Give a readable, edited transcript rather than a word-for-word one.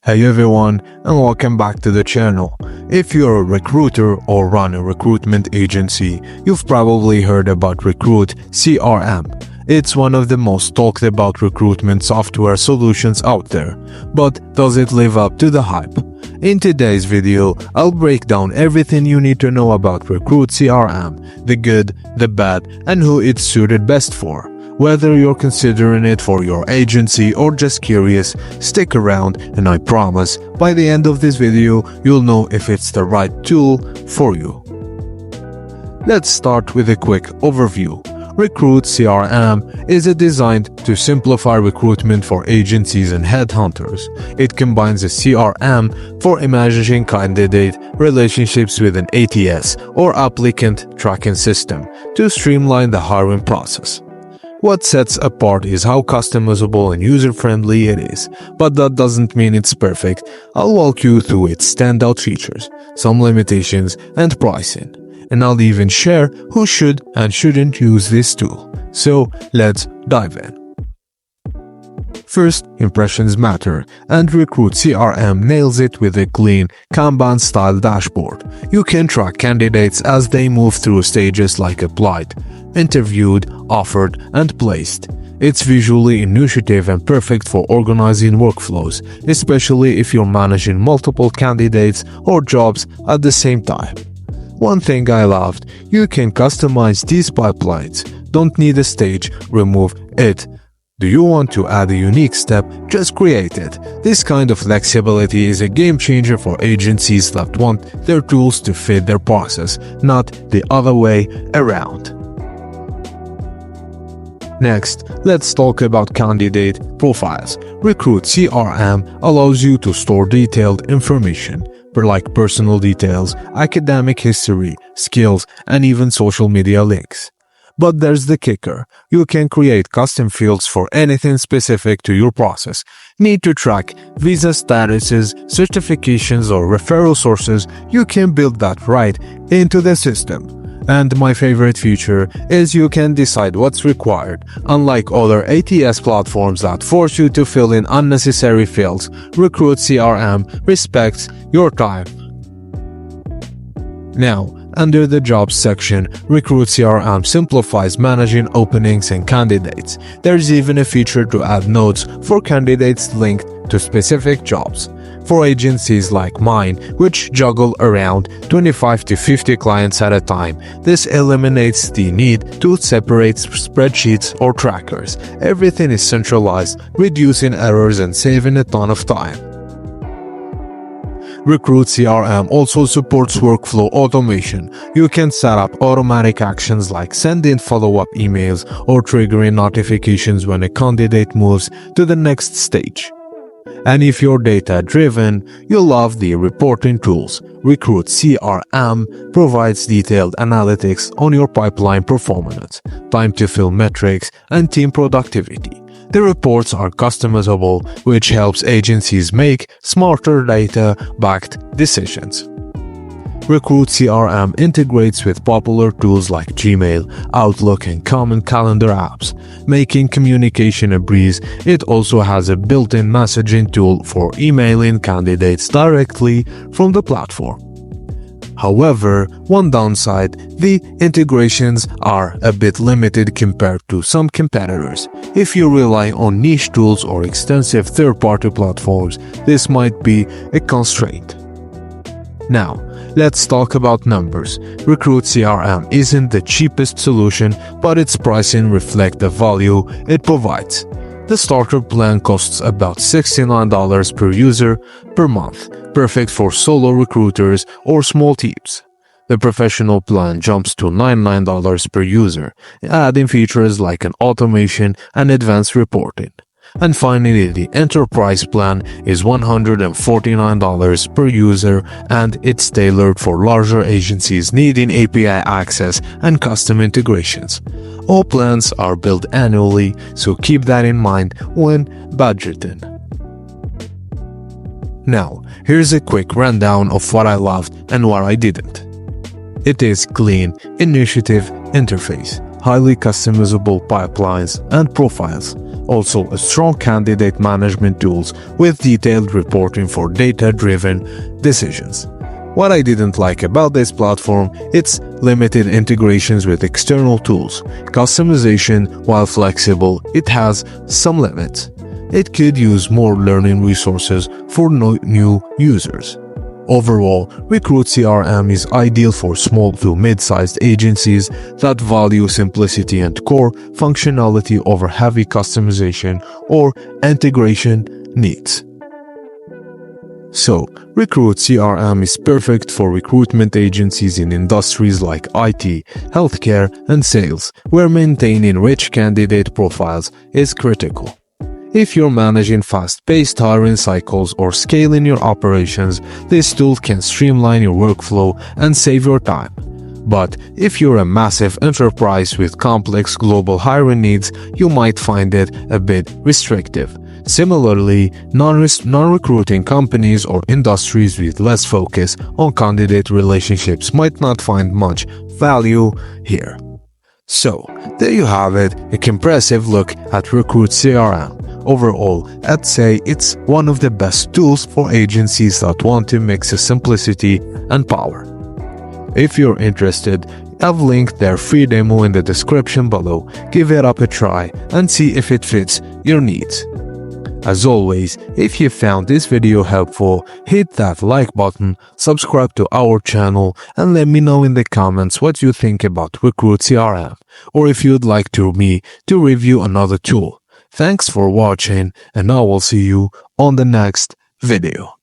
Hey everyone, and welcome back to the channel. If you're a recruiter or run a recruitment agency, you've probably heard about Recruit CRM. It's one of the most talked about recruitment software solutions out there. But does it live up to the hype? In today's video, I'll break down everything you need to know about Recruit CRM, the good, the bad, and who it's suited best for. Whether you're considering it for your agency or just curious, stick around and I promise by the end of this video you'll know if it's the right tool for you. Let's start with a quick overview. Recruit CRM is designed to simplify recruitment for agencies and headhunters. It combines a CRM for managing candidate relationships with an ATS or applicant tracking system to streamline the hiring process. What sets apart is how customizable and user-friendly it is, but that doesn't mean it's perfect. I'll walk you through its standout features, some limitations, and pricing. And I'll even share who should and shouldn't use this tool. So let's dive in. First, impressions matter, and Recruit CRM nails it with a clean, Kanban-style dashboard. You can track candidates as they move through stages like applied, interviewed, offered, and placed. It's visually intuitive and perfect for organizing workflows, especially if you're managing multiple candidates or jobs at the same time. One thing I loved, you can customize these pipelines. Don't need a stage, remove it. Do you want to add a unique step? Just create it. This kind of flexibility is a game changer for agencies that want their tools to fit their process, not the other way around. Next, let's talk about candidate profiles. Recruit CRM allows you to store detailed information, like personal details, academic history, skills, and even social media links. But there's the kicker. You can create custom fields for anything specific to your process. Need to track visa statuses, certifications, or referral sources? You can build that right into the system. And my favorite feature is you can decide what's required. Unlike other ATS platforms that force you to fill in unnecessary fields, Recruit CRM respects your time. Now, under the Jobs section, Recruit CRM simplifies managing openings and candidates. There's even a feature to add notes for candidates linked to specific jobs. For agencies like mine, which juggle around 25 to 50 clients at a time, this eliminates the need to separate spreadsheets or trackers. Everything is centralized, reducing errors and saving a ton of time. Recruit CRM also supports workflow automation. You can set up automatic actions like sending follow-up emails or triggering notifications when a candidate moves to the next stage. And if you're data-driven, you'll love the reporting tools. Recruit CRM provides detailed analytics on your pipeline performance, time to fill metrics, and team productivity. The reports are customizable, which helps agencies make smarter data-backed decisions. Recruit CRM integrates with popular tools like Gmail, Outlook, and common calendar apps, making communication a breeze. It also has a built-in messaging tool for emailing candidates directly from the platform. However, one downside, the integrations are a bit limited compared to some competitors. If you rely on niche tools or extensive third-party platforms, this might be a constraint. Now, let's talk about numbers. Recruit CRM isn't the cheapest solution, but its pricing reflects the value it provides. The starter plan costs about $69 per user per month, perfect for solo recruiters or small teams. The professional plan jumps to $99 per user, adding features like an automation and advanced reporting. And finally, the enterprise plan is $149 per user, and it's tailored for larger agencies needing API access and custom integrations. All plans are billed annually, so keep that in mind when budgeting. Now, here's a quick rundown of what I loved and what I didn't. It is clean, intuitive interface, highly customizable pipelines and profiles, Also, a strong candidate management tools with detailed reporting for data-driven decisions. What I didn't like about this platform, its limited integrations with external tools. Customization, while flexible, it has some limits. It could use more learning resources for new users. Overall, Recruit CRM is ideal for small to mid-sized agencies that value simplicity and core functionality over heavy customization or integration needs. So, Recruit CRM is perfect for recruitment agencies in industries like IT, healthcare, and sales, where maintaining rich candidate profiles is critical. If you're managing fast-paced hiring cycles or scaling your operations, this tool can streamline your workflow and save your time. But if you're a massive enterprise with complex global hiring needs, you might find it a bit restrictive. Similarly, non-recruiting companies or industries with less focus on candidate relationships might not find much value here. So, there you have it, a comprehensive look at Recruit CRM. Overall, I'd say it's one of the best tools for agencies that want to mix simplicity and power. If you're interested, I've linked their free demo in the description below. Give it up a try and see if it fits your needs. As always, if you found this video helpful, hit that like button, subscribe to our channel, and let me know in the comments what you think about Recruit CRM, or if you'd like me to review another tool. Thanks for watching, and I will see you on the next video.